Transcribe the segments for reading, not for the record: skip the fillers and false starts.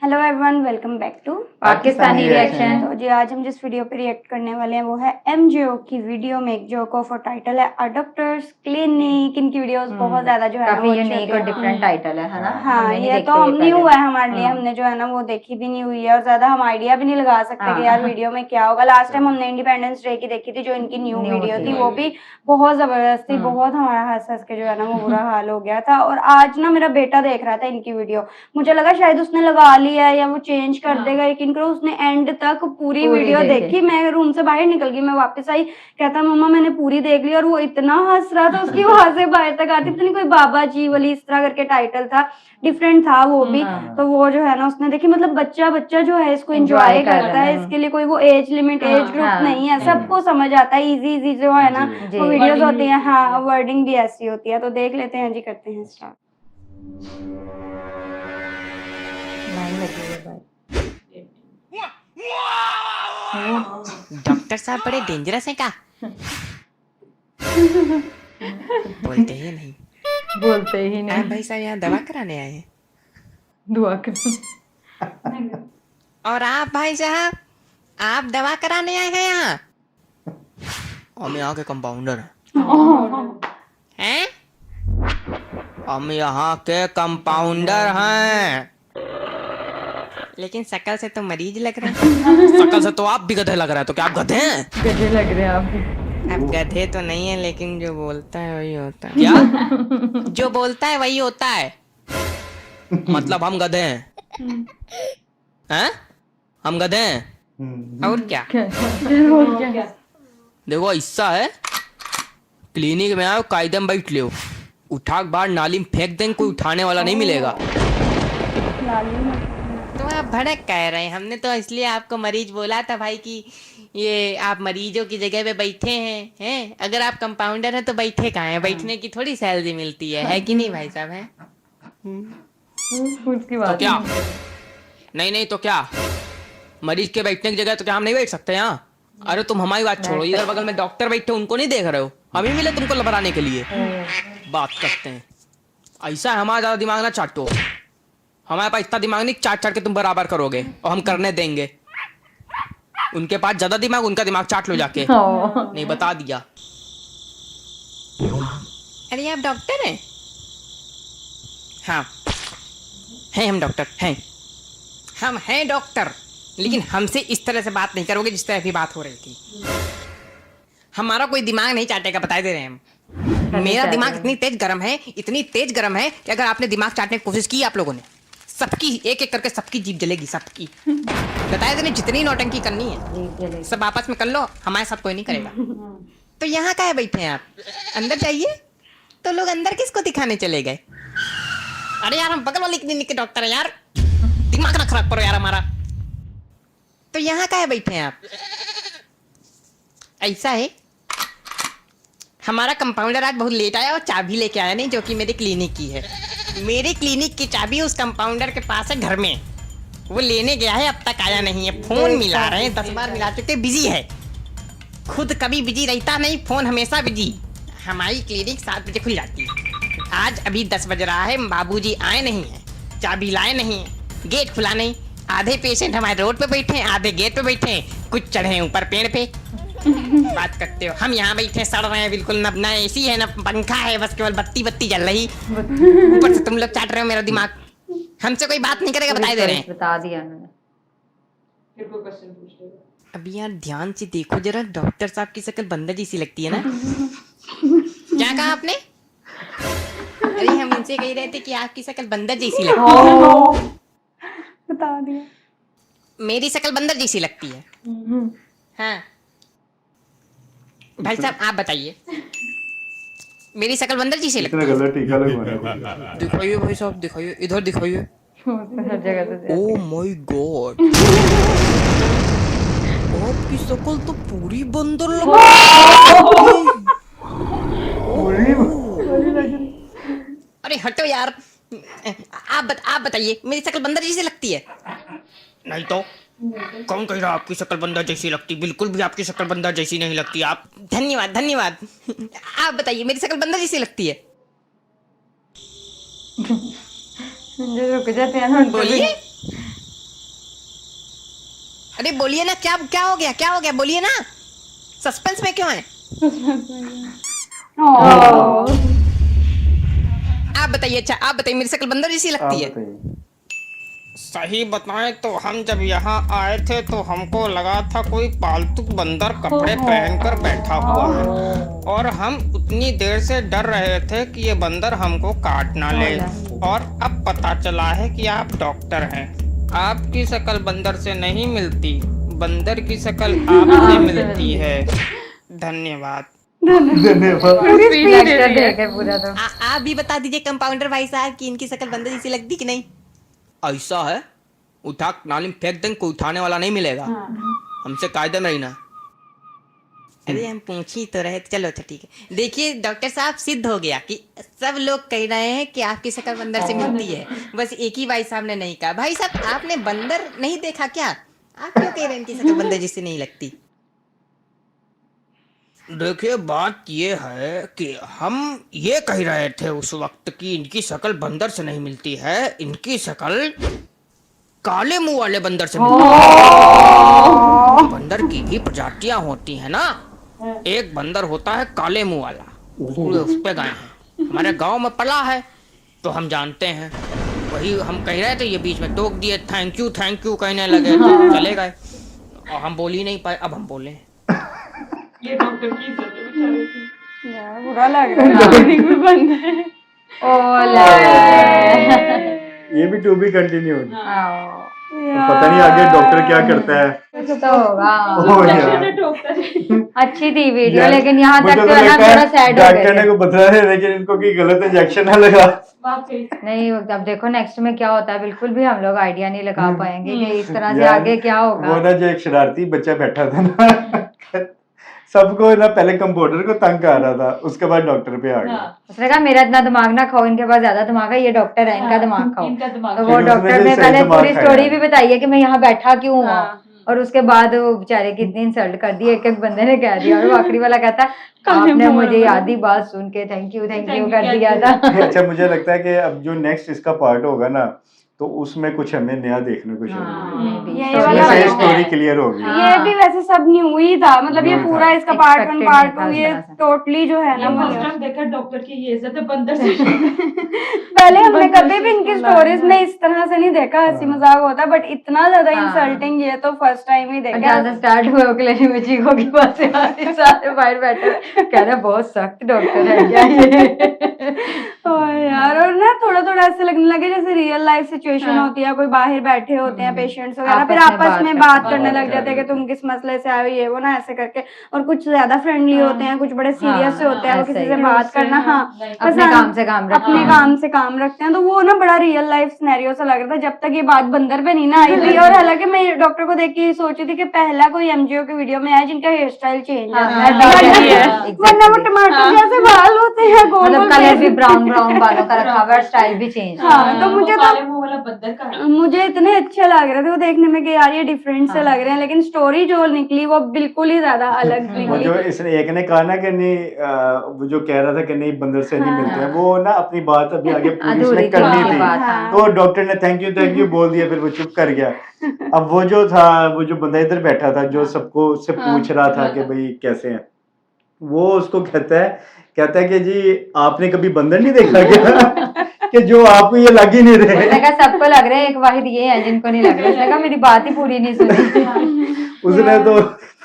Hello everyone, welcome back to Pakistani reaction. तो जी आज हम जिस वीडियो पे रिएक्ट करने वाले हैं वो है एमजेओ की वीडियो में, जो को फॉर टाइटल है अ डॉक्टर्स क्लिनिक। इनकी वीडियोस बहुत ज्यादा जो है ना काफी वो यूनिक और डिफरेंट टाइटल है ना। हाँ, हमने नहीं ये तो देखी हुई न्यू पहले। है हमारे लिए। हमने जो है ना वो देखी भी नहीं हुई है और ज्यादा हम आइडिया भी नहीं लगा सकते कि यार वीडियो में क्या होगा। लास्ट टाइम हमने इंडिपेंडेंस डे की देखी थी, जो इनकी न्यू वीडियो थी, वो भी बहुत जबरदस्त थी। बहुत हमारा हंस हंस के जो है ना वो बुरा हाल हो गया था। और आज ना मेरा बेटा देख रहा था इनकी वीडियो, मुझे लगा शायद उसने लगा लिया है या वो चेंज कर देगा, लेकिन करो उसने एंड तक पूरी वीडियो देखी। मैं रूम से बाहर निकल गई, मैं वापस आई, कहता मम्मा मैंने पूरी देख ली। और वो इतना हंस रहा था, उसकी वहां से बाहर तक आती पता नहीं कोई बाबा जी वाली इस तरह करके टाइटल था, डिफरेंट था वो भी। तो वो जो है ना उसने देखी, मतलब बच्चा बच्चा जो है इसको एंजॉय करता है। इसके लिए कोई वो एज लिमिट एज ग्रुप नहीं है, सबको समझ आता है। इजी इजी जो है ना वो वीडियोस होती है। हाँ, वर्डिंग भी ऐसी होती है। तो देख लेते हैं जी, करते हैं स्टार्ट। डॉक्टर साहब बड़े डेंजरस हैं क्या? बोलते ही नहीं। भाई साहब यहाँ दवा कराने आए हैं। दुआ कर। और आप भाई साहब, आप दवा कराने आए हैं यहाँ? हम यहाँ के कंपाउंडर हैं। हम यहाँ के कंपाउंडर हैं। लेकिन शकल से तो मरीज लग रहे हैं। शकल से तो आप भी गधे लग रहे हैं। तो क्या आप गधे हैं? गधे लग रहे हैं आप। अब गधे तो नहीं है, लेकिन जो बोलता है वही होता है। क्या? जो बोलता है वही होता है। मतलब हम गधे हैं? हैं? हम गधे हैं? और क्या? देखो ऐसा है, क्लिनिक में आओ, कायदे में बैठ लियो, उठा के बाहर नाली में फेंक देंगे, कोई उठाने वाला नहीं मिलेगा। तो आप भड़क कह रहे हैं? हमने तो इसलिए आपको मरीज बोला था भाई कि ये आप मरीजों की जगह पे बैठे हैं। अगर आप कंपाउंडर हैं तो बैठे कहाँ हैं? बैठने की थोड़ी सैलरी मिलती है कि नहीं भाई साहब? है तो क्या? नहीं नहीं तो क्या, मरीज के बैठने की जगह तो क्या हम नहीं बैठ सकते यहाँ? अरे तुम हमारी बात छोड़ो, इधर बगल में डॉक्टर बैठे, उनको नहीं देख रहे हो? हम ही मिले तुमको लबराने के लिए बात करते हैं। ऐसा है, हमारा ज्यादा दिमाग ना चाटो। हमारे पास इतना दिमाग नहीं चाट चाट के तुम बराबर करोगे, और हम करने देंगे। उनके पास ज्यादा दिमाग, उनका दिमाग चाट लो जाके। नहीं, बता दिया। अरे आप डॉक्टर हैं? हाँ हैं, हम डॉक्टर हैं। हम हैं डॉक्टर, लेकिन हमसे इस तरह से बात नहीं करोगे जिस तरह की बात हो रही थी। हमारा कोई दिमाग नहीं चाटेगा, बता दे रहे हैं हम। मेरा दिमाग इतनी तेज गर्म है, इतनी तेज गर्म है कि अगर आपने दिमाग चाटने की कोशिश की आप लोगों ने, सबकी एक एक करके सबकी जीभ जलेगी, सबकी। बताया देने जितनी नौटंकी करनी है सब आपस में कर लो, हमारे साथ कोई नहीं करेगा। तो यहाँ का है बैठे हैं आप? अंदर जाइए। तो लोग अंदर किसको दिखाने चले गए? अरे यार हम बगल वाली क्लिनिक के डॉक्टर हैं यार, दिमाग ना खराब करो यार हमारा। तो यहाँ का है बैठे हैं आप? ऐसा है, हमारा कंपाउंडर आज बहुत लेट आया और चाबी लेके आया नहीं, जो कि मेरे क्लिनिक की है। मेरे क्लिनिक की चाबी उस कंपाउंडर के पास है घर में, वो लेने गया है, अब तक आया नहीं है। फोन मिला रहे हैं, 10 बार मिला चुके, बिजी है। खुद कभी बिजी रहता नहीं, फोन हमेशा बिजी। हमारी क्लिनिक 7 बजे खुल जाती है। आज अभी 10 बज रहा है, बाबूजी आए नहीं है, चाबी लाए नहीं है, गेट खुला नहीं। आधे पेशेंट हमारे रोड पे बैठे हैं, आधे गेट पे बैठे हैं, कुछ चढ़े हैं ऊपर पेड़ पे। बात करते हो, हम यहाँ बैठे सड़ रहे हैं बिल्कुल, ना एसी है ना पंखा है, बस केवल बत्ती बत्ती जल रही। ऊपर से तुम लोग चाट रहे हो मेरा दिमाग। हमसे कोई बात नहीं करेगा, बता दे रहे हैं। बता दिया उन्होंने। अभी यार ध्यान से देखो जरा, डॉक्टर साहब की शक्ल बंदर जैसी लगती है ना। क्या कहा आपने? अरे हम उनसे कह रहे थे कि आपकी शक्ल बंदर जैसी लगती है। बता दिया। मेरी शक्ल बंदर जैसी लगती है। हाँ भाई साहब आप बताइए, मेरी शक्ल बंदर जैसी लगती है? गलत टीका लगवाया। दिखाइए भाई साहब, दिखाइए, इधर दिखाइए। हर जगह से ओह माय गॉड, आपकी शक्ल तो पूरी बंदर लग रही है। अरे हटो यार, आप बताइए, मेरी शक्ल बंदर जैसी लगती है? नहीं तो कौन कह रहा आपकी शक्ल बंदर जैसी लगती? बिल्कुल भी आपकी शक्ल बंदर जैसी नहीं लगती। आप धन्यवाद धन्यवाद। आप बताइए, मेरी शक्ल बंदर जैसी लगती है? रुक जाते हैं ना, बोलिए। अरे बोलिए ना, क्या क्या हो गया, क्या हो गया, बोलिए ना, सस्पेंस में क्यों है? ओह, आप बताइए। अच्छा आप बताइए, मेरी शक्ल बंदर जैसी आप लगती है? बताइए। सही बताएं तो हम जब यहाँ आए थे तो हमको लगा था कोई पालतू बंदर कपड़े पहनकर बैठा हुआ है, और हम उतनी देर से डर रहे थे कि ये बंदर हमको काट ना ले, और अब पता चला है कि आप डॉक्टर हैं। आपकी शक्ल बंदर से नहीं मिलती, बंदर की शक्ल आपसे मिलती है। धन्यवाद। धन्यवाद। लेक्चर देखे पूरा तो। आप भी बता दीजिए कंपाउंडर भाई साहब कि इनकी शक्ल बंदर जैसी लगती कि नहीं? ऐसा है, उठा नाली में फेंक देंगे, कोई उठाने वाला नहीं मिलेगा। हमसे कायदे में रहना। अरे हम पूछी तो रहे, चलो अच्छा ठीक है। देखिए डॉक्टर साहब, सिद्ध हो गया कि सब लोग कह रहे हैं कि आपकी शक्ल बंदर से मिलती है, बस एक ही भाई साहब ने नहीं कहा। भाई साहब आपने बंदर नहीं देखा क्या? आप क्यों कह रहे हैं इनकी शक्ल बंदर जैसी नहीं लगती? देखिए बात ये है कि हम ये कह रहे थे उस वक्त कि इनकी शक्ल बंदर से नहीं मिलती है, इनकी शक्ल काले मुंह वाले बंदर से मिलती है। बंदर की भी प्रजातियां होती है ना, एक बंदर होता है काले मुंह वाला, उस पे गए हैं, हमारे गांव में पला है तो हम जानते हैं। वही हम कह रहे थे, ये बीच में टोक दिए, थैंक यू कहने लगे तो चले गए, और हम बोल ही नहीं पाए। अब हम बोले। ये डॉक्टर की इज्जत है बेचारे की। यार बुरा लग रहा है। भी बंद है। ये भी टू बी कंटिन्यू। आओ, पता नहीं आगे डॉक्टर क्या करता है। कुछ तो होगा। ओह यार। डॉक्टर ने टोकता है। अच्छी थी वीडियो, यार, लेकिन यहाँ मुझे तक तो तो है ना लगता है थोड़ा सैड हो डॉक्टर ने गए। को बता रहे, लेकिन इनको की गलत इंजेक्शन ना लगा। वाकई नहीं, अब देखो नेक्स्ट में क्या होता है, बिल्कुल भी हम लोग आइडिया नहीं लगा पाएंगे कि इस तरह से यार, आगे क्या वो होगा। ना जो एक शरारती बच्चा बैठा था ना, सबको ना पहले कंपाउंडर को तंग कर रहा था, उसके बाद डॉक्टर पे आ गया। हाँ, उसने कहा मेरा इतना दिमाग ना खाओ, इनके पास ज्यादा दिमाग है, ये डॉक्टर है, इनका दिमाग खाओ। इनका दिमाग तो खाओ। वो फिर उसने डॉक्टर भी ने सही पहले दिमाग पूरी खाया। स्टोरी भी बताई है कि मैं यहाँ बैठा क्यों हुआ, हाँ। और उसके बाद वो बेचारे की इतनी इंसल्ट कर दी, एक एक बंदे ने कह दिया, और वो आखिरी वाला कहता है आपने मुझे आधी बात सुन के थैंक यू कर दिया था। अच्छा मुझे लगता है कि अब जो नेक्स्ट इसका पार्ट होगा ना, तो उसमें कुछ हमें नया देखने को ये चाहिए। वाला इसमें से भी- स्टोरी क्लियर होगी। ये भी वैसे सब न्यू ही था, मतलब ये न्यू ही पूरा था। इसका पार्ट 1 Expected पार्ट नहीं था 2 इस ये तरह से। टोटली जो है ना ये वो फर्स्ट टाइम देखा डॉक्टर की ये इज्जत है बंदर से। पहले हमने बंदर कभी से भी इनकी इसको स्टोरीज लाना। में इस तरह से नहीं देखा, हंसी हाँ। मजाक होता, बट इतना ज्यादा हाँ। इंसल्टिंग ये तो फर्स्ट टाइम ही देखा। जहाँ से स्टार्ट हुए अकेले में चीखों की बात से आगे सारे बाहर बैठे कह रहे बहुत सख्त डॉक्टर है क्या ये। और यार, और ना थोड़ा थोड़ा ऐसे लगने लगे जैसे रियल लाइफ सिचुएशन हाँ। होती है, कोई बाहर बैठे होते हैं पेशेंट्स वगैरह, फिर आपस में आपस में बात बात करने लग जाते हैं कि तुम किस मसले से आए हो, ये वो ना ऐसे करके, और कुछ ज्यादा फ्रेंडली होते हैं, कुछ बड़े सीरियस से होते हैं, वो ऐसा किसी ही से है। बात करना, हाँ अपने पसंद- काम से काम रखते अपने हैं। काम से काम रखते हैं, तो वो ना बड़ा रियल लाइफ सिनेरियो सा लग रहा था, जब तक ये बात बंदर पे नहीं ना आई थी। और हालांकि मैं डॉक्टर को देख के सोची थी कि पहला कोई एमजीओ की वीडियो में आया जिनका हेयर स्टाइल चेंज है, वरना वो टमाटर जैसे बाल होते हैं गोल मतलब गोल कलर भी face। ब्राउन बालों का रखा हुआ है, स्टाइल भी चेंज। हाँ, तो मुझे तो- काले मुंह वाला बंदर का है। मुझे इतने अच्छे लग रहे थे वो देखने में कि यार ये डिफरेंट से लग रहे हैं, लेकिन स्टोरी जो निकली वो बिल्कुल ही ज्यादा अलग वो निकली। जो इसने एक ने कहा ना कि नहीं, वो जो कह रहा था कि नहीं बंदर से नहीं मिलते हैं, वो ना अपनी बात अभी आगे पूरी अधूरी इसने थी करनी उसकी थी, बात, हाँ। तो डॉक्टर ने थैंक यू बोल दिया, फिर वो चुप कर गया। अब वो जो था, वो जो बंदा इधर बैठा था जो सबको उससे पूछ रहा था कि भाई कैसे हैं, वो उसको कहता है कि जी आपने कभी बंदर नहीं देखा क्या? कि जो आपको ये लग ही नहीं रहे। उसने कहा सबको लग रहा है, एक वाहिद ये है जिनको नहीं लग रहा। उसने कहा मेरी बात ही पूरी नहीं सुनी। उसने तो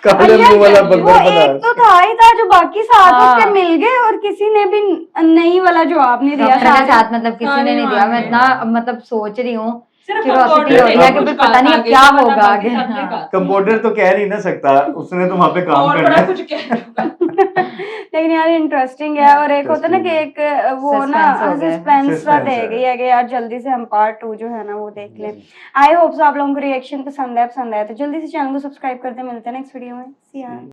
काले मुंह वाला वो बंदर एक बना। तो था ही था जो बाकी सात हाँ। उसके मिल गए, और किसी ने भी नहीं वाला जवाब नहीं दिया। डॉक्टर के साथ मतलब किसी ने नहीं दिया। मैं सारे इतना मतलब सोच रही हूँ, सिर्फ क्यूरियोसिटी हो रही है कि भाई पता नहीं अब क्या होगा आगे। हाँ। कंपाउंडर तो कह नहीं ना सकता, उसने तो वहां पे काम और करना बड़ा है। कुछ कह लेकिन यार इंटरेस्टिंग है, और एक होता है ना कि एक वो ना Suspense हो गया। सस्पेंस सा Suspense दे है। गई है कि यार जल्दी से हम पार्ट 2 जो है ना वो देख लें। आई होप सो आप लोगों को रिएक्शन पसंद आया तो जल्दी से चैनल को सब्सक्राइब करते, मिलते हैं नेक्स्ट वीडियो में। सी यू।